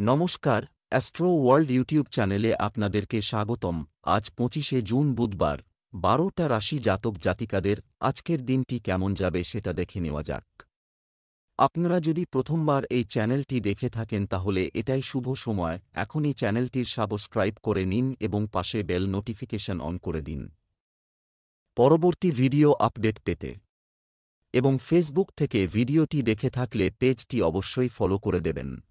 নমস্কার, astro world YouTube চ্যানেলে আপনাদেরকে স্বাগতম। আজ ২৫শে জুন বুধবার, ১২টা রাশি জাতক জাতিকাদের আজকের দিনটি কেমন যাবে সেটা দেখে নেওয়া যাক। আপনারা যদি প্রথমবার এই চ্যানেলটি দেখে থাকেন তাহলে এটাই শুভ সময়, এখনই চ্যানেলটির সাবস্ক্রাইব করে নিন এবং পাশে বেল নোটিফিকেশন অন করে দিন পরবর্তী ভিডিও আপডেট পেতে। এবং ফেসবুক থেকে ভিডিওটি দেখে থাকলে পেজটি অবশ্যই ফলো করে দেবেন।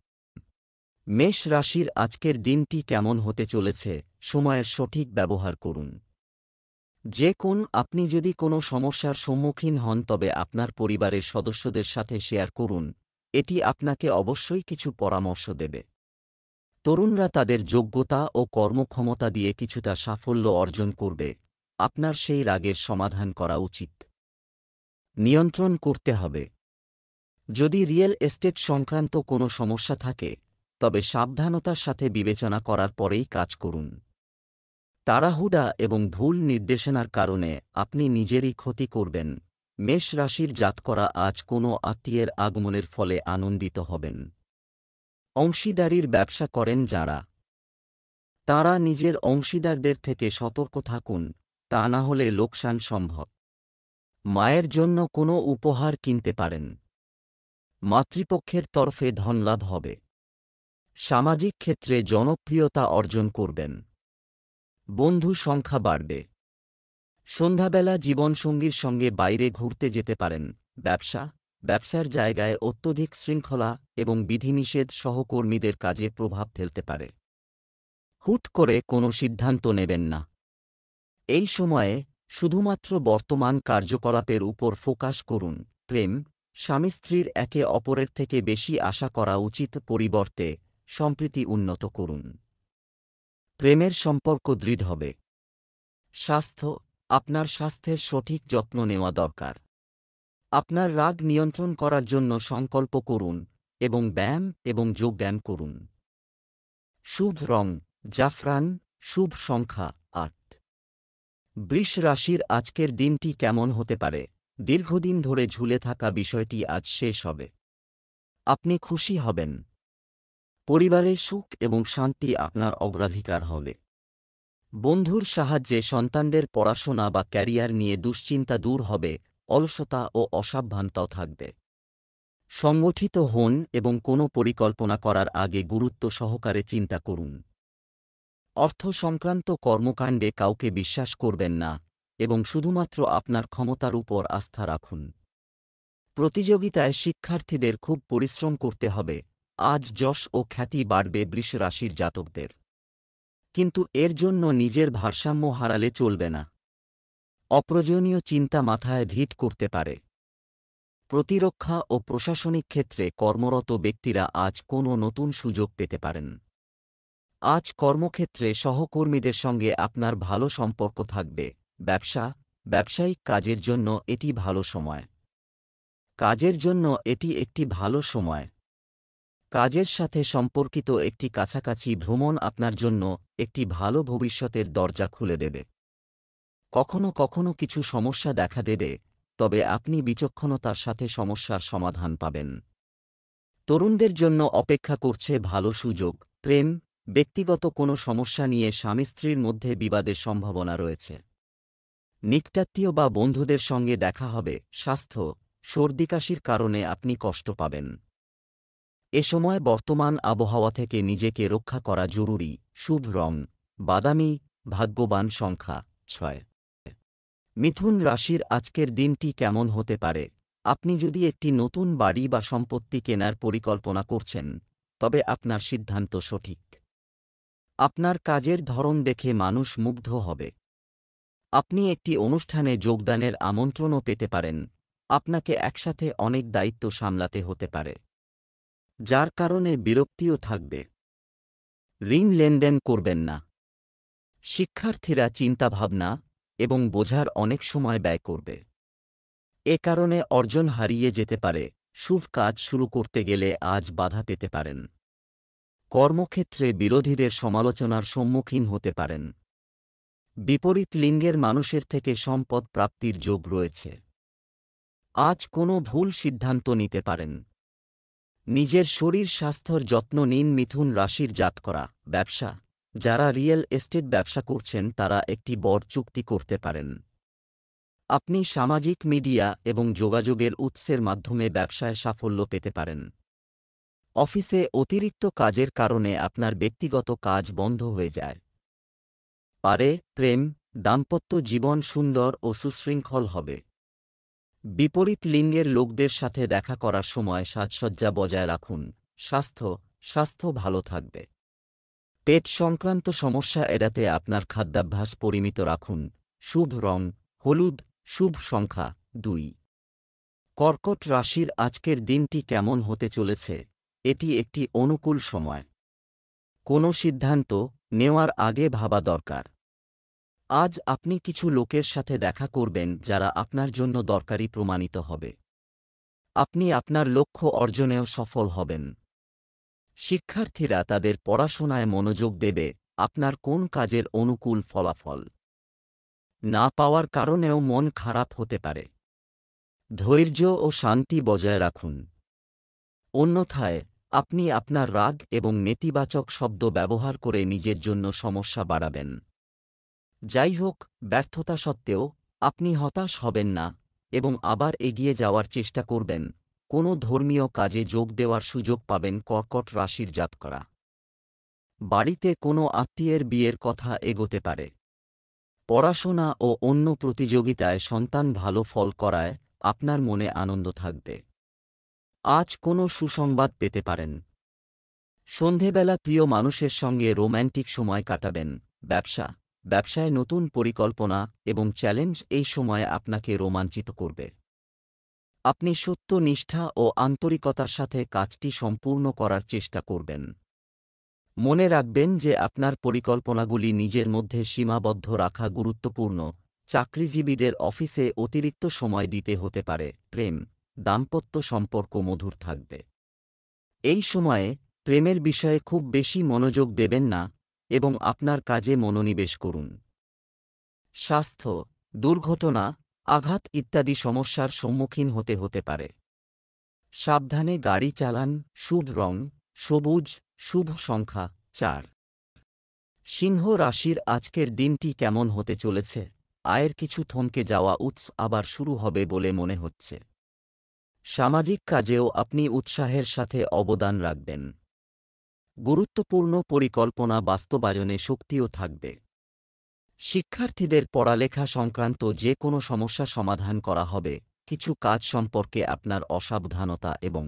মেষ রাশির আজকের দিনটি কেমন হতে চলেছে, সময়ের সঠিক ব্যবহার করুন। আপনি যদি কোনো সমস্যার সম্মুখীন হন তবে আপনার পরিবারের সদস্যদের সাথে শেয়ার করুন, এটি আপনাকে অবশ্যই কিছু পরামর্শ দেবে। তরুণরা তাদের যোগ্যতা ও কর্মক্ষমতা দিয়ে কিছুটা সাফল্য অর্জন করবে, আপনার সেই রাগের সমাধান করা উচিত। নিয়ন্ত্রণ করতে হবে। যদি রিয়েল এস্টেট সংক্রান্ত কোনো সমস্যা থাকে তবে সাবধানতার সাথে বিবেচনা করার পরেই কাজ করুন। তাড়াহুড়া এবং ভুল নির্দেশনার কারণে আপনি নিজেরই ক্ষতি করবেন। মেষ রাশির জাতকরা আজ কোনো আত্মীয়ের আগমনের ফলে আনন্দিত হবেন। অংশীদারির ব্যবসা করেন যাঁরা, তাঁরা নিজের অংশীদারদের থেকে সতর্ক থাকুন, তা না হলে লোকসান সম্ভব। মায়ের জন্য কোনো উপহার কিনতে পারেন। মাতৃপক্ষের তরফে ধনলাভ হবে। সামাজিক ক্ষেত্রে জনপ্রিয়তা অর্জন করবেন। বন্ধু সংখ্যা বাড়বে। সন্ধ্যাবেলা জীবনসঙ্গীর সঙ্গে বাইরে ঘুরতে যেতে পারেন। ব্যবসার জায়গায় অত্যধিক শৃঙ্খলা এবং বিধিনিষেধ সহকর্মীদের কাজে প্রভাব ফেলতে পারে। হুট করে কোনো সিদ্ধান্ত নেবেন না। এই সময়ে শুধুমাত্র বর্তমান কার্যকলাপের উপর ফোকাস করুন। প্রেম, স্বামী স্ত্রীর একে অপরের থেকে বেশি আশা করা উচিত, পরিবর্তে সম্প্রীতি উন্নত করুন। প্রেমের সম্পর্ক দৃঢ় হবে। স্বাস্থ্য, আপনার স্বাস্থ্যের সঠিক যত্ন নেওয়া দরকার। আপনার রাগ নিয়ন্ত্রণ করার জন্য সংকল্প করুন এবং ব্যায়াম এবং যোগব্যায়াম করুন। শুভ রং জাফরান, শুভ সংখ্যা ৮। বৃষ রাশির আজকের দিনটি কেমন হতে পারে। দীর্ঘদিন ধরে ঝুলে থাকা বিষয়টি আজ শেষ হবে। আপনি খুশি হবেন। পরিবারের সুখ এবং শান্তি আপনার অগ্রাধিকার হবে। বন্ধুর সাহায্যে সন্তানদের পড়াশোনা বা ক্যারিয়ার নিয়ে দুশ্চিন্তা দূর হবে, অলসতা ও অসাবধানতাও থাকবে। সংগঠিত হন এবং কোনো পরিকল্পনা করার আগে গুরুত্ব সহকারে চিন্তা করুন। অর্থ সংক্রান্ত কর্মকাণ্ডে কাউকে বিশ্বাস করবেন না এবং শুধুমাত্র আপনার ক্ষমতার উপর আস্থা রাখুন। প্রতিযোগিতায় শিক্ষার্থীদের খুব পরিশ্রম করতে হবে। আজ যশ ও খ্যাতি বাড়বে বৃষ রাশির জাতকদের। কিন্তু এর জন্য নিজের ভারসাম্য হারালে চলবে না। অপ্রয়োজনীয় চিন্তা মাথায় ভিড় করতে পারে। প্রতিরক্ষা ও প্রশাসনিক ক্ষেত্রে কর্মরত ব্যক্তিরা আজ কোনো নতুন সুযোগ পেতে পারেন। আজ কর্মক্ষেত্রে সহকর্মীদের সঙ্গে আপনার ভালো সম্পর্ক থাকবে। ব্যবসায়িক কাজের জন্য এটি ভালো সময়। কাজের সাথে সম্পর্কিত একটি কাছাকাছি ভ্রমণ আপনার জন্য একটি ভালো ভবিষ্যতের দরজা খুলে দেবে। কখনো কখনো কিছু সমস্যা দেখা দেবে, তবে আপনি বিচক্ষণতার সাথে সমস্যার সমাধান পাবেন। তরুণদের জন্য অপেক্ষা করছে ভালো সুযোগ। প্রেম, ব্যক্তিগত কোনো সমস্যা নিয়ে স্বামী স্ত্রীর মধ্যে বিবাদের সম্ভাবনা রয়েছে। নিকটাত্মীয় বা বন্ধুদের সঙ্গে দেখা হবে। স্বাস্থ্য, সর্দিকাশির কারণে আপনি কষ্ট পাবেন। এ সময় বর্তমান আবহাওয়া থেকে নিজেকে রক্ষা করা জরুরি। শুভ রং বাদামি, ভাগ্যবান সংখ্যা ৬। মিথুন রাশির আজকের দিনটি কেমন হতে পারে। আপনি যদি একটি নতুন বাড়ি বা সম্পত্তি কেনার পরিকল্পনা করছেন তবে আপনার সিদ্ধান্ত সঠিক। আপনার কাজের ধরন দেখে মানুষ মুগ্ধ হবে। আপনি একটি অনুষ্ঠানে যোগদানের আমন্ত্রণও পেতে পারেন। আপনাকে একসাথে অনেক দায়িত্ব সামলাতে হতে পারে, যার কারণে বিরক্তিও থাকবে। ঋণ লেনদেন করবেন না। শিক্ষার্থীরা চিন্তাভাবনা এবং বোঝার অনেক সময় ব্যয় করবে। এ কারণে অর্জন হারিয়ে যেতে পারে। শুভ কাজ শুরু করতে গেলে আজ বাধা পেতে পারেন। কর্মক্ষেত্রে বিরোধীদের সমালোচনার সম্মুখীন হতে পারেন। বিপরীত লিঙ্গের মানুষের থেকে সম্পদ প্রাপ্তির যোগ রয়েছে। আজ কোনো ভুল সিদ্ধান্ত নিতে পারেন। নিজের শরীর স্বাস্থ্যর যত্ন নিন। মিথুন রাশির জাতকরা। ব্যবসা। যারা রিয়েল এস্টেট ব্যবসা করছেন তারা একটি বড় চুক্তি করতে পারেন। আপনি সামাজিক মিডিয়া এবং যোগাযোগের উৎসের মাধ্যমে ব্যবসায় সাফল্য পেতে পারেন। অফিসে অতিরিক্ত কাজের কারণে আপনার ব্যক্তিগত কাজ বন্ধ হয়ে যায়। প্রেম, দাম্পত্য জীবন সুন্দর ও সুশৃঙ্খল হবে। বিপরীত লিঙ্গের লোকদের সাথে দেখা করার সময় সাজসজ্জা বজায় রাখুন। স্বাস্থ্য ভালো থাকবে। পেট সংক্রান্ত সমস্যা এড়াতে আপনার খাদ্যাভ্যাস পরিমিত রাখুন। শুভ রং হলুদ। শুভ সংখ্যা 2। কর্কট রাশির আজকের দিনটি কেমন হতে চলেছে? এটি একটি অনুকূল সময়। কোনো সিদ্ধান্ত নেওয়ার আগে ভাবা দরকার। আজ আপনি কিছু লোকের সাথে দেখা করবেন যারা আপনার জন্য দরকারি প্রমাণিত হবে। আপনি আপনার লক্ষ্য অর্জনেও সফল হবেন। শিক্ষার্থীরা তাদের পড়াশোনায় মনোযোগ দেবে। আপনার কোন কাজের অনুকূল ফলাফল না পাওয়ার কারণেও মন খারাপ হতে পারে। ধৈর্য ও শান্তি বজায় রাখুন। অন্যথায় আপনি আপনার রাগ এবং নেতিবাচক শব্দ ব্যবহার করে নিজের জন্য সমস্যা বাড়াবেন। যাই হোক, ব্যর্থতা সত্ত্বেও আপনি হতাশ হবেন না এবং আবার এগিয়ে যাওয়ার চেষ্টা করবেন। কোনো ধর্মীয় কাজে যোগ দেওয়ার সুযোগ পাবেন কর্কট রাশির জাতকরা। বাড়িতে কোনো আত্মীয়ের বিয়ের কথা এগোতে পারে। পড়াশোনা ও অন্য প্রতিযোগিতায় সন্তান ভালো ফল করায় আপনার মনে আনন্দ থাকবে। আজ কোনো সুসংবাদ পেতে পারেন। সন্ধেবেলা প্রিয় মানুষের সঙ্গে রোম্যান্টিক সময় কাটাবেন। ব্যবসায় নতুন পরিকল্পনা এবং চ্যালেঞ্জ এই সময়ে আপনাকে রোমাঞ্চিত করবে। আপনি সত্য, নিষ্ঠা ও আন্তরিকতার সাথে কাজটি সম্পূর্ণ করার চেষ্টা করবেন। মনে রাখবেন যে আপনার পরিকল্পনাগুলি নিজের মধ্যে সীমাবদ্ধ রাখা গুরুত্বপূর্ণ। চাকরিজীবীদের অফিসে অতিরিক্ত সময় দিতে হতে পারে। প্রেম, দাম্পত্য সম্পর্ক মধুর থাকবে। এই সময়ে প্রেমের বিষয়ে খুব বেশি মনোযোগ দেবেন না এবং আপনার কাজে মনোনিবেশ করুন। স্বাস্থ্য, দুর্ঘটনা, আঘাত ইত্যাদি সমস্যার সম্মুখীন হতে পারে। সাবধানে গাড়ি চালান। শুভ রং সবুজ। শুভ সংখ্যা 4। সিংহ রাশির আজকের দিনটি কেমন হতে চলেছে? আয়ের কিছু থমকে যাওয়া উৎস আবার শুরু হবে বলে মনে হচ্ছে। সামাজিক কাজেও আপনি উৎসাহের সাথে অবদান রাখবেন। গুরুত্বপূর্ণ পরিকল্পনা বাস্তবায়নে শক্তিও থাকবে। শিক্ষার্থীদের পড়ালেখা সংক্রান্ত যে কোনো সমস্যা সমাধান করা হবে। কিছু কাজ সম্পর্কে আপনার অসাবধানতা এবং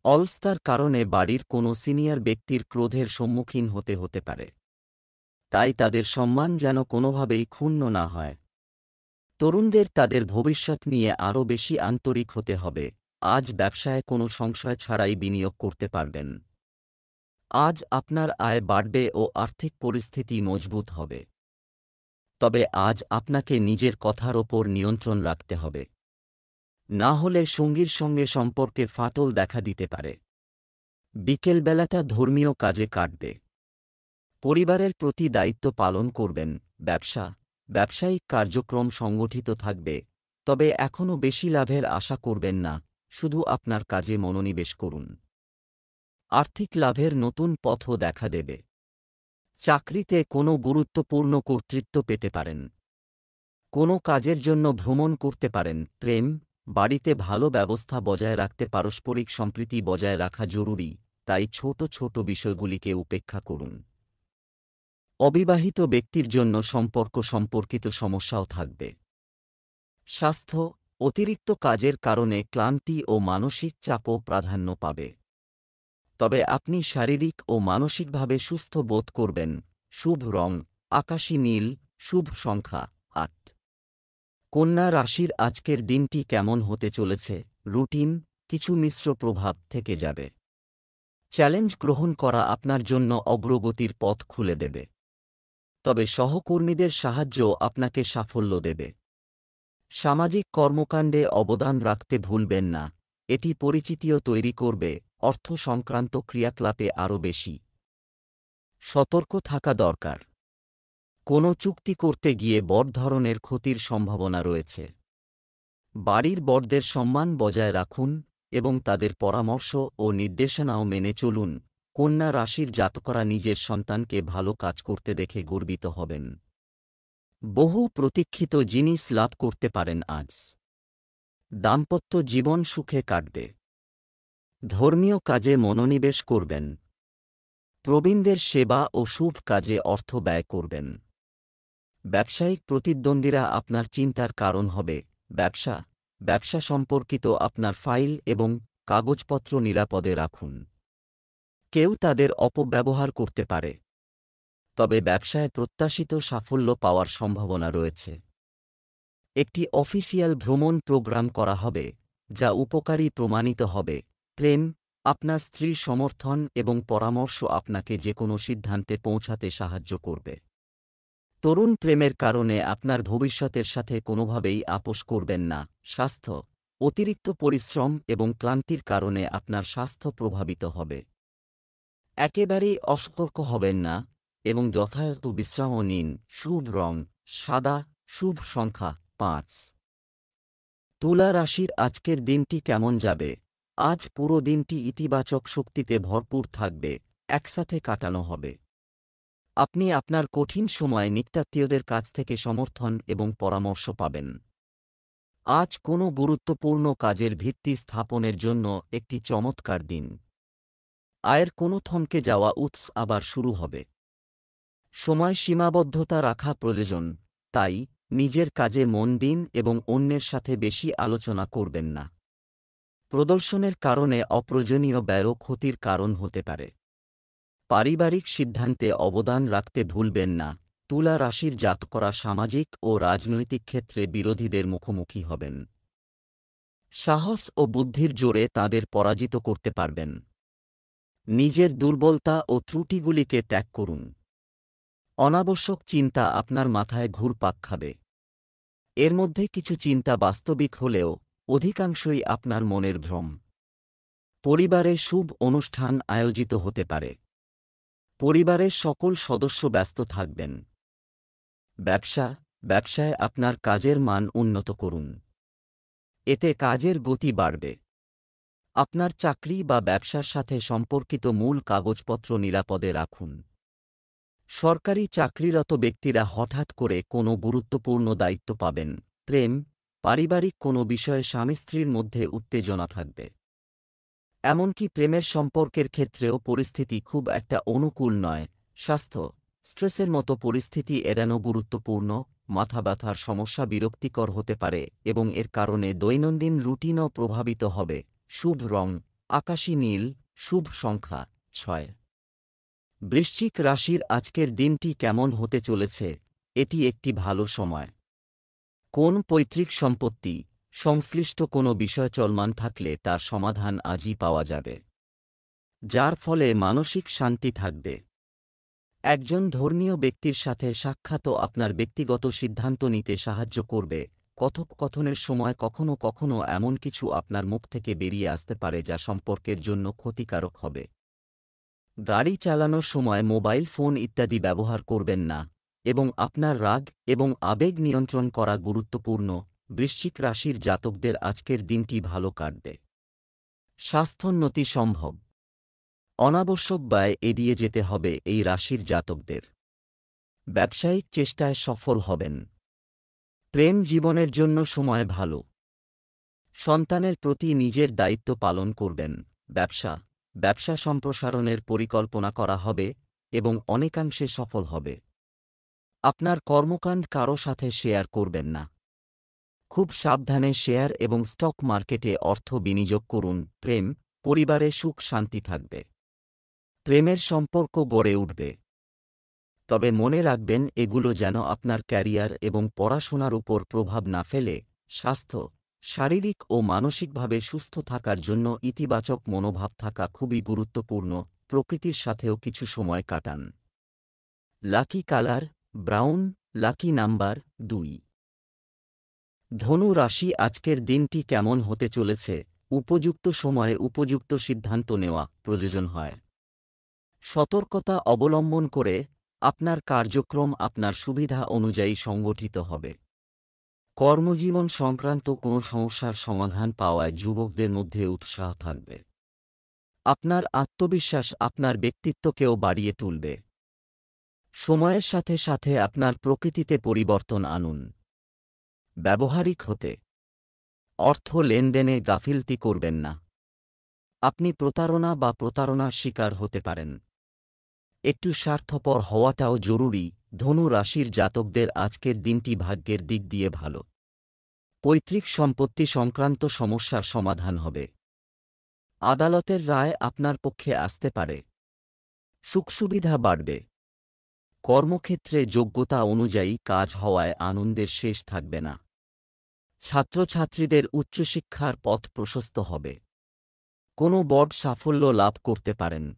অলসতার কারণে বাড়ির কোনো সিনিয়র ব্যক্তির ক্রোধের সম্মুখীন হতে পারে। তাই তাদের সম্মান যেন কোনোভাবেই ক্ষুণ্ণ না হয়। তরুণদের তাদের ভবিষ্যৎ নিয়ে আরও বেশি আন্তরিক হতে হবে। আজ ব্যবসায় কোনো সংশয় ছাড়াই বিনিয়োগ করতে পারবেন। আজ আপনার আয় বাড়বে ও আর্থিক পরিস্থিতি মজবুত হবে। তবে আজ আপনাকে নিজের কথার ওপর নিয়ন্ত্রণ রাখতে হবে। না হলে সঙ্গীর সঙ্গে সম্পর্কে ফাটল দেখা দিতে পারে। বিকেলবেলাটা ধর্মীয় কাজে কাটবে। পরিবারের প্রতি দায়িত্ব পালন করবেন। ব্যবসায়িক কার্যক্রম সংগঠিত থাকবে, তবে এখনও বেশি লাভের আশা করবেন না। শুধু আপনার কাজে মনোনিবেশ করুন। আর্থিক লাভের নতুন পথও দেখা দেবে। চাকরিতে কোনো গুরুত্বপূর্ণ কর্তৃত্ব পেতে পারেন। কোনো কাজের জন্য ভ্রমণ করতে পারেন। প্রেম, বাড়িতে ভালো ব্যবস্থা বজায় রাখতে পারস্পরিক সম্প্রীতি বজায় রাখা জরুরি, তাই ছোট ছোট বিষয়গুলিকে উপেক্ষা করুন। অবিবাহিত ব্যক্তির জন্য সম্পর্ক সম্পর্কিত সমস্যাও থাকবে। স্বাস্থ্য, অতিরিক্ত কাজের কারণে ক্লান্তি ও মানসিক চাপও প্রাধান্য পাবে। তবে আপনি শারীরিক ও মানসিকভাবে সুস্থ বোধ করবেন। শুভ রং আকাশী নীল। শুভ সংখ্যা 8। কন্যা রাশির আজকের দিনটি কেমন হতে চলেছে? রুটিন, কিছু মিশ্র প্রভাব থেকে যাবে। চ্যালেঞ্জ গ্রহণ করা আপনার জন্য অগ্রগতির পথ খুলে দেবে। তবে সহকর্মীদের সাহায্য আপনাকে সাফল্য দেবে। সামাজিক কর্মকাণ্ডে অবদান রাখতে ভুলবেন না, এটি পরিচিতিও তৈরি করবে। অর্থ সংক্রান্ত ক্রিয়াকলাপে আরও বেশি সতর্ক থাকা দরকার। কোনো চুক্তি করতে গিয়ে বড় ধরনের ক্ষতির সম্ভাবনা রয়েছে। বাড়ির বড়দের সম্মান বজায় রাখুন এবং তাদের পরামর্শ ও নির্দেশনাও মেনে চলুন। কন্যা রাশির জাতকরা নিজের সন্তানকে ভালো কাজ করতে দেখে গর্বিত হবেন। বহু প্রতীক্ষিত জিনিস লাভ করতে পারেন আজ। দাম্পত্য জীবন সুখে কাটবে। ধর্মীয় কাজে মনোনিবেশ করবেন। প্রবীণদের সেবা ও শুভ কাজে অর্থ ব্যয় করবেন। ব্যবসায়িক প্রতিদ্বন্দ্বীরা আপনার চিন্তার কারণ হবে। ব্যবসা সম্পর্কিত আপনার ফাইল এবং কাগজপত্র নিরাপদে রাখুন। কেউ তাদের অপব্যবহার করতে পারে, তবে ব্যবসায় প্রত্যাশিত সাফল্য পাওয়ার সম্ভাবনা রয়েছে। একটি অফিসিয়াল ভ্রমণ প্রোগ্রাম করা হবে, যা উপকারী প্রমাণিত হবে। প্রেম, আপনার স্ত্রীর সমর্থন এবং পরামর্শ আপনাকে যেকোনো সিদ্ধান্তে পৌঁছাতে সাহায্য করবে। তরুণ প্রেমের কারণে আপনার ভবিষ্যতের সাথে কোনোভাবেই আপোস করবেন না। স্বাস্থ্য, অতিরিক্ত পরিশ্রম এবং ক্লান্তির কারণে আপনার স্বাস্থ্য প্রভাবিত হবে। একেবারেই অসতর্ক হবেন না এবং যথাযথ বিশ্রামও নিন। শুভ রং সাদা, শুভ সংখ্যা 5। তুলা রাশির আজকের দিনটি কেমন যাবে? আজ পুরো দিনটি ইতিবাচক শক্তিতে ভরপুর থাকবে, একসাথে কাটানো হবে। আপনি আপনার কঠিন সময়ে নিকটাত্মীয়দের কাছ থেকে সমর্থন এবং পরামর্শ পাবেন। আজ কোনো গুরুত্বপূর্ণ কাজের ভিত্তি স্থাপনের জন্য একটি চমৎকার দিন। আয়ের কোনো থমকে যাওয়া উৎস আবার শুরু হবে। সময় সীমাবদ্ধতা রাখা প্রয়োজন, তাই নিজের কাজে মন দিন এবং অন্যের সাথে বেশি আলোচনা করবেন না। প্রদর্শনের কারণে অপ্রয়োজনীয় ব্যয়ও ক্ষতির কারণ হতে পারে। পারিবারিক সিদ্ধান্তে অবদান রাখতে ভুলবেন না। তুলা রাশির জাতকরা সামাজিক ও রাজনৈতিক ক্ষেত্রে বিরোধীদের মুখোমুখি হবেন। সাহস ও বুদ্ধির জোরে তাদের পরাজিত করতে পারবেন। নিজের দুর্বলতা ও ত্রুটিগুলিকে ত্যাগ করুন। অনাবশ্যক চিন্তা আপনার মাথায় ঘুরপাক খাবে। এর মধ্যে কিছু চিন্তা বাস্তবিক হলেও অধিকাংশই আপনার মনের ভ্রম। পরিবারে শুভ অনুষ্ঠান আয়োজিত হতে পারে। পরিবারের সকল সদস্য ব্যস্ত থাকবেন। ব্যবসায় আপনার কাজের মান উন্নত করুন। এতে কাজের গতি বাড়বে। আপনার চাকরি বা ব্যবসার সাথে সম্পর্কিত মূল কাগজপত্র নিরাপদে রাখুন। সরকারি চাকরিরত ব্যক্তিরা হঠাৎ করে কোনো গুরুত্বপূর্ণ দায়িত্ব পাবেন। প্রেম, পারিবারিক কোনো বিষয়ে স্বামী স্ত্রীর মধ্যে উত্তেজনা থাকবে। এমনকি প্রেমের সম্পর্কের ক্ষেত্রেও পরিস্থিতি খুব একটা অনুকূল নয়। স্বাস্থ্য, স্ট্রেসের মতো পরিস্থিতি এড়ানো গুরুত্বপূর্ণ। মাথা ব্যথার সমস্যা বিরক্তিকর হতে পারে এবং এর কারণে দৈনন্দিন রুটিনও প্রভাবিত হবে। শুভ রং আকাশী নীল, শুভ সংখ্যা 6। বৃশ্চিক রাশির আজকের দিনটি কেমন হতে চলেছে? এটি একটি ভালো সময়। কোন পৈতৃক সম্পত্তি সংশ্লিষ্ট কোনো বিষয় চলমান থাকলে তার সমাধান আজই পাওয়া যাবে, যার ফলে মানসিক শান্তি থাকবে। একজন ধর্মীয় ব্যক্তির সাথে সাক্ষাৎও আপনার ব্যক্তিগত সিদ্ধান্ত নিতে সাহায্য করবে। কথোপকথনের সময় কখনও কখনও এমন কিছু আপনার মুখ থেকে বেরিয়ে আসতে পারে যা সম্পর্কের জন্য ক্ষতিকারক হবে। গাড়ি চালানোর সময় মোবাইল ফোন ইত্যাদি ব্যবহার করবেন না এবং আপনার রাগ এবং আবেগ নিয়ন্ত্রণ করা গুরুত্বপূর্ণ। বৃশ্চিক রাশির জাতকদের আজকের দিনটি ভালো কাটবে। স্বাস্থ্যোন্নতি সম্ভব। অনাবশ্যক ব্যয় এড়িয়ে যেতে হবে এই রাশির জাতকদের। ব্যবসায়িক চেষ্টায় সফল হবেন। প্রেম জীবনের জন্য সময় ভালো। সন্তানের প্রতি নিজের দায়িত্ব পালন করবেন। ব্যবসা সম্প্রসারণের পরিকল্পনা করা হবে এবং অনেকাংশে সফল হবে। আপনার কর্মকাণ্ড কারও সাথে শেয়ার করবেন না। খুব সাবধানে শেয়ার এবং স্টক মার্কেটে অর্থ বিনিয়োগ করুন। প্রেম, পরিবারে সুখ শান্তি থাকবে। প্রেমের সম্পর্ক গড়ে উঠবে, তবে মনে রাখবেন এগুলো যেন আপনার ক্যারিয়ার এবং পড়াশোনার উপর প্রভাব না ফেলে। স্বাস্থ্য, শারীরিক ও মানসিকভাবে সুস্থ থাকার জন্য ইতিবাচক মনোভাব থাকা খুবই গুরুত্বপূর্ণ। প্রকৃতির সাথেও কিছু সময় কাটান। Lucky colour brown, lucky number 2। ধনু রাশি আজকের দিনটি কেমন হতে চলেছে? উপযুক্ত সময়ে উপযুক্ত সিদ্ধান্ত নেওয়া প্রয়োজন হয়। সতর্কতা অবলম্বন করে আপনার কার্যক্রম আপনার সুবিধা অনুযায়ী সংগঠিত হবে। কর্মজীবন সংক্রান্ত কোনো সমস্যার সমাধান পাওয়ায় যুবকদের মধ্যে উৎসাহ থাকবে। আপনার আত্মবিশ্বাস আপনার ব্যক্তিত্বকেও বাড়িয়ে তুলবে। সময়ের সাথে সাথে আপনার প্রকৃতিতে পরিবর্তন আনুন। ব্যবহারিক হতে অর্থ লেনদেনে গাফিলতি করবেন না। আপনি প্রতারণা বা প্রতারণার শিকার হতে পারেন। একটু স্বার্থপর হওয়াটাও জরুরি। ধনু রাশির জাতকদের আজকের দিনটি ভাগ্যের দিক দিয়ে ভালো। পৈতৃক সম্পত্তি সংক্রান্ত সমস্যার সমাধান হবে। আদালতের রায় আপনার পক্ষে আসতে পারে। সুখসুবিধা বাড়বে। কর্মক্ষেত্রে যোগ্যতা অনুযায়ী কাজ হওয়ায় আনন্দের শেষ থাকবে না। ছাত্রছাত্রীদের উচ্চশিক্ষার পথ প্রশস্ত হবে। কোনো বড় সাফল্য লাভ করতে পারেন।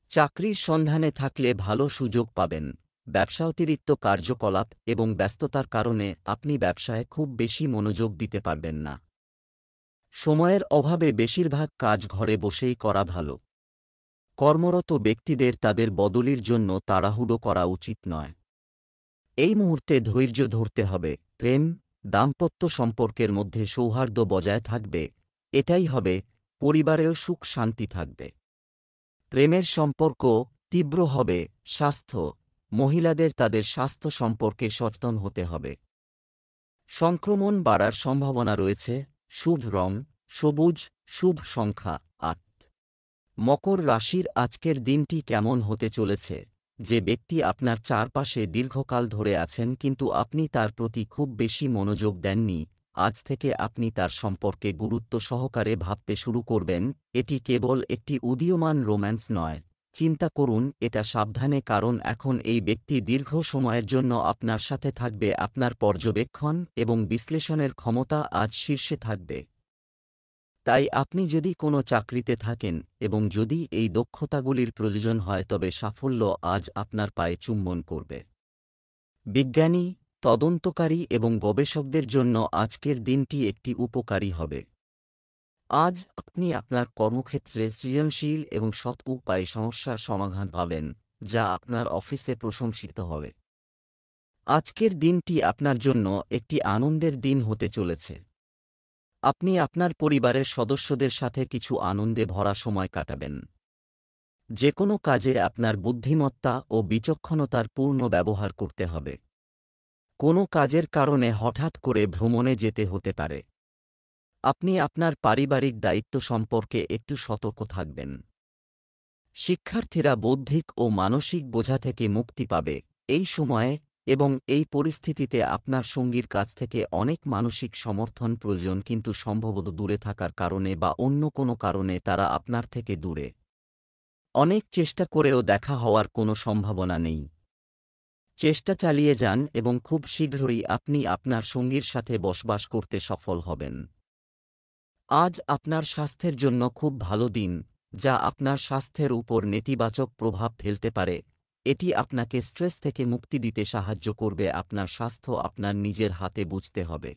চাকরির সন্ধানে থাকলে ভালো সুযোগ পাবেন। ব্যবসা অতিরিক্ত কার্যকলাপ এবং ব্যস্ততার কারণে আপনি ব্যবসায় খুব বেশি মনোযোগ দিতে পারবেন না। সময়ের অভাবে বেশিরভাগ কাজ ঘরে বসেই করা ভালো। কর্মরত ব্যক্তিদের তাদের বদলির জন্য তাড়াহুড়ো করা উচিত নয়। এই মুহূর্তে ধৈর্য ধরতে হবে। প্রেম, দাম্পত্য সম্পর্কের মধ্যে সৌহার্দ্য বজায় থাকবে। এটাই হবে, পরিবারেও সুখ শান্তি থাকবে। প্রেমের সম্পর্ক তীব্র হবে। স্বাস্থ্য, মহিলাদের তাদের স্বাস্থ্য সম্পর্কে সচেতন হতে হবে। সংক্রমণ বাড়ার সম্ভাবনা রয়েছে। শুভ রং সবুজ, শুভ সংখ্যা ৮। মকর রাশির আজকের দিনটি কেমন হতে চলেছে? যে ব্যক্তি আপনার চারপাশে দীর্ঘকাল ধরে আছেন কিন্তু আপনি তার প্রতি খুব বেশি মনোযোগ দেননি, আজ থেকে আপনি তার সম্পর্কে গুরুত্ব সহকারে ভাবতে শুরু করবেন। এটি কেবল একটি উদীয়মান রোম্যান্স নয়। চিন্তা করুন এটা সাবধানে, কারণ এখন এই ব্যক্তি দীর্ঘ সময়ের জন্য আপনার সাথে থাকবে। আপনার পর্যবেক্ষণ এবং বিশ্লেষণের ক্ষমতা আজ শীর্ষে থাকবে। তাই আপনি যদি কোনো চাকরিতে থাকেন এবং যদি এই দক্ষতাগুলির প্রয়োজন হয় তবে সাফল্য আজ আপনার পায়ে চুম্বন করবে। বিজ্ঞানী, তদন্তকারী এবং গবেষকদের জন্য আজকের দিনটি একটি উপকারী হবে। আজ আপনি আপনার কর্মক্ষেত্রে সৃজনশীল এবং সৎ উপায়ে সমস্যার সমাধান পাবেন, যা আপনার অফিসে প্রশংসিত হবে। আজকের দিনটি আপনার জন্য একটি আনন্দের দিন হতে চলেছে। আপনি আপনার পরিবারের সদস্যদের সাথে কিছু আনন্দে ভরা সময় কাটাবেন। যে কোনো কাজে আপনার বুদ্ধিমত্তা ও বিচক্ষণতার পূর্ণ ব্যবহার করতে হবে। কোনো কাজের কারণে হঠাৎ করে ভ্রমণে যেতে হতে পারে। আপনি আপনার পারিবারিক দায়িত্ব সম্পর্কে একটু সতর্ক থাকবেন। শিক্ষার্থীরা বৌদ্ধিক ও মানসিক বোঝা থেকে মুক্তি পাবে এই সময়ে, এবং এই পরিস্থিতিতে আপনার সঙ্গীর কাছ থেকে অনেক মানসিক সমর্থন প্রয়োজন, কিন্তু সম্ভবত দূরে থাকার কারণে বা অন্য কোনো কারণে তারা আপনার থেকে দূরে। অনেক চেষ্টা করেও দেখা হওয়ার কোনো সম্ভাবনা নেই। চেষ্টা চালিয়ে যান এবং খুব শীঘ্রই আপনি আপনার সঙ্গীর সাথে বসবাস করতে সফল হবেন। আজ আপনার স্বাস্থ্যের জন্য খুব ভালো দিন, যা আপনার স্বাস্থ্যের উপর নেতিবাচক প্রভাব ফেলতে পারে। এটি আপনাকে স্ট্রেস থেকে মুক্তি দিতে সাহায্য করবে। আপনার স্বাস্থ্য আপনার নিজের হাতে বুঝতে হবে।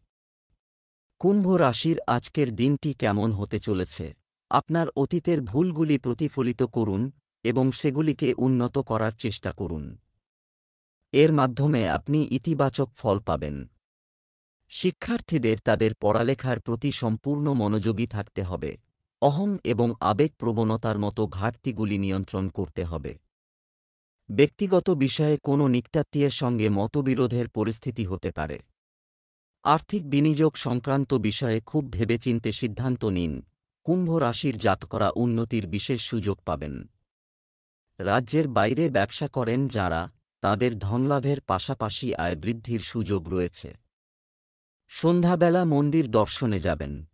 কুম্ভ রাশির আজকের দিনটি কেমন হতে চলেছে? আপনার অতীতের ভুলগুলি প্রতিফলিত করুন এবং সেগুলিকে উন্নত করার চেষ্টা করুন। এর মাধ্যমে আপনি ইতিবাচক ফল পাবেন। শিক্ষার্থীদের তাদের পড়ালেখার প্রতি সম্পূর্ণ মনোযোগী থাকতে হবে। অহং এবং আবেগপ্রবণতার মতো ঘাটতিগুলি নিয়ন্ত্রণ করতে হবে। ব্যক্তিগত বিষয়ে কোনো নিকটাত্মীয়ের সঙ্গে মতবিরোধের পরিস্থিতি হতে পারে। আর্থিক বিনিয়োগ সংক্রান্ত বিষয়ে খুব ভেবেচিন্তে সিদ্ধান্ত নিন। কুম্ভ রাশির জাতকরা উন্নতির বিশেষ সুযোগ পাবেন। রাজ্যের বাইরে ব্যবসা করেন যাঁরা, তাঁদের ধনলাভের পাশাপাশি আয় বৃদ্ধির সুযোগ রয়েছে। সন্ধ্যাবেলা মন্দির দর্শনে যাবেন।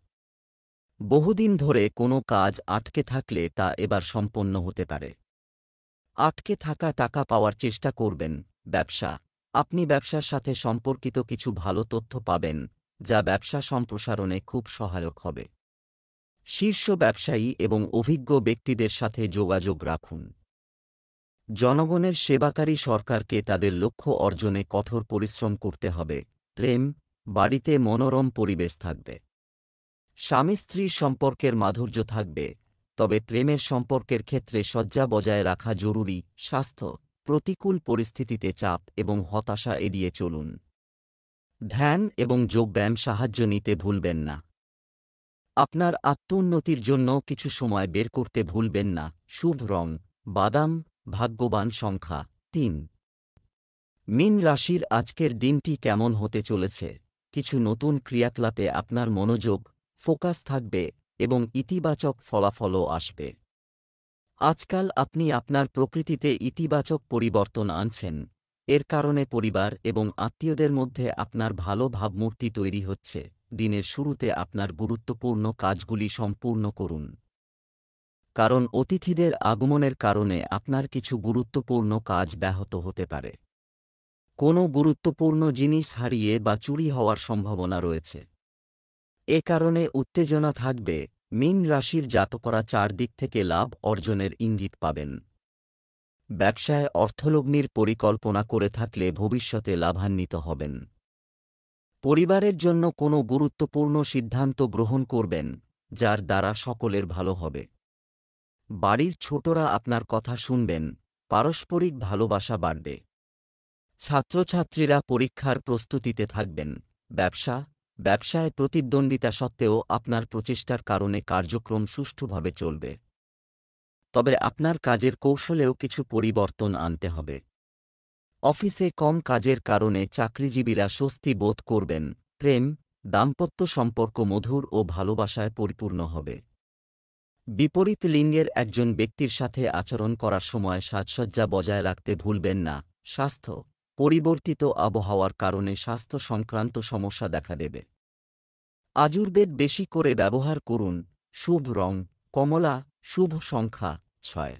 বহুদিন ধরে কোনো কাজ আটকে থাকলে তা এবার সম্পন্ন হতে পারে। আটকে থাকা টাকা পাওয়ার চেষ্টা করবেন। ব্যবসা, আপনি ব্যবসার সাথে সম্পর্কিত কিছু ভালো তথ্য পাবেন, যা ব্যবসা সম্প্রসারণে খুব সহায়ক হবে। শীর্ষ ব্যবসায়ী এবং অভিজ্ঞ ব্যক্তিদের সাথে যোগাযোগ রাখুন। জনগণের সেবাকারী সরকারকে তাদের লক্ষ্য অর্জনে কঠোর পরিশ্রম করতে হবে। প্রেম, বাড়িতে মনোরম পরিবেশ থাকবে। স্বামী স্ত্রীর সম্পর্কের মাধুর্য থাকবে, তবে প্রেমের সম্পর্কের ক্ষেত্রে সজ্জা বজায় রাখা জরুরি। স্বাস্থ্য, প্রতিকূল পরিস্থিতিতে চাপ এবং হতাশা এড়িয়ে চলুন। ধ্যান এবং যোগব্যায়াম সাহায্য নিতে ভুলবেন না। আপনার আত্মোন্নতির জন্য কিছু সময় বের করতে ভুলবেন না। শুভ রং বাদাম, ভাগ্যবান সংখ্যা ৩। মীন রাশির আজকের দিনটি কেমন হতে চলেছে? কিছু নতুন ক্রিয়াকলাপে আপনার মনোযোগ, ফোকাস থাকবে এবং ইতিবাচক ফলাফলও আসবে। আজকাল আপনি আপনার প্রকৃতিতে ইতিবাচক পরিবর্তন আনছেন, এর কারণে পরিবার এবং আত্মীয়দের মধ্যে আপনার ভালো ভাবমূর্তি তৈরি হচ্ছে। দিনের শুরুতে আপনার গুরুত্বপূর্ণ কাজগুলি সম্পূর্ণ করুন, কারণ অতিথিদের আগমনের কারণে আপনার কিছু গুরুত্বপূর্ণ কাজ ব্যাহত হতে পারে। কোনো গুরুত্বপূর্ণ জিনিস হারিয়ে বা চুরি হওয়ার সম্ভাবনা রয়েছে, এ কারণে উত্তেজনা থাকবে। মীন রাশির জাতকরা চারদিক থেকে লাভ অর্জনের ইঙ্গিত পাবেন। ব্যবসায় অর্থলগ্নির পরিকল্পনা করে থাকলে ভবিষ্যতে লাভান্বিত হবেন। পরিবারের জন্য কোনো গুরুত্বপূর্ণ সিদ্ধান্ত গ্রহণ করবেন, যার দ্বারা সকলের ভালো হবে। বাড়ির ছোটরা আপনার কথা শুনবেন, পারস্পরিক ভালোবাসা বাড়বে। ছাত্রছাত্রীরা পরীক্ষার প্রস্তুতিতে থাকবেন। ব্যবসায় প্রতিদ্বন্দ্বিতা সত্ত্বেও আপনার প্রচেষ্টার কারণে কার্যক্রম সুষ্ঠুভাবে চলবে। তবে আপনার কাজের কৌশলেও কিছু পরিবর্তন আনতে হবে। অফিসে কম কাজের কারণে চাকরিজীবীরা স্বস্তি বোধ করবেন। প্রেম, দাম্পত্য সম্পর্ক মধুর ও ভালোবাসায় পরিপূর্ণ হবে। বিপরীত লিঙ্গের একজন ব্যক্তির সাথে আচরণ করার সময় সাজসজ্জা বজায় রাখতে ভুলবেন না। স্বাস্থ্য, পরিবর্তিত আবহাওয়ার কারণে স্বাস্থ্য সংক্রান্ত সমস্যা দেখা দেবে। আয়ুর্বেদ বেশি করে ব্যবহার করুন। শুভ রং কমলা, শুভ সংখ্যা ৬।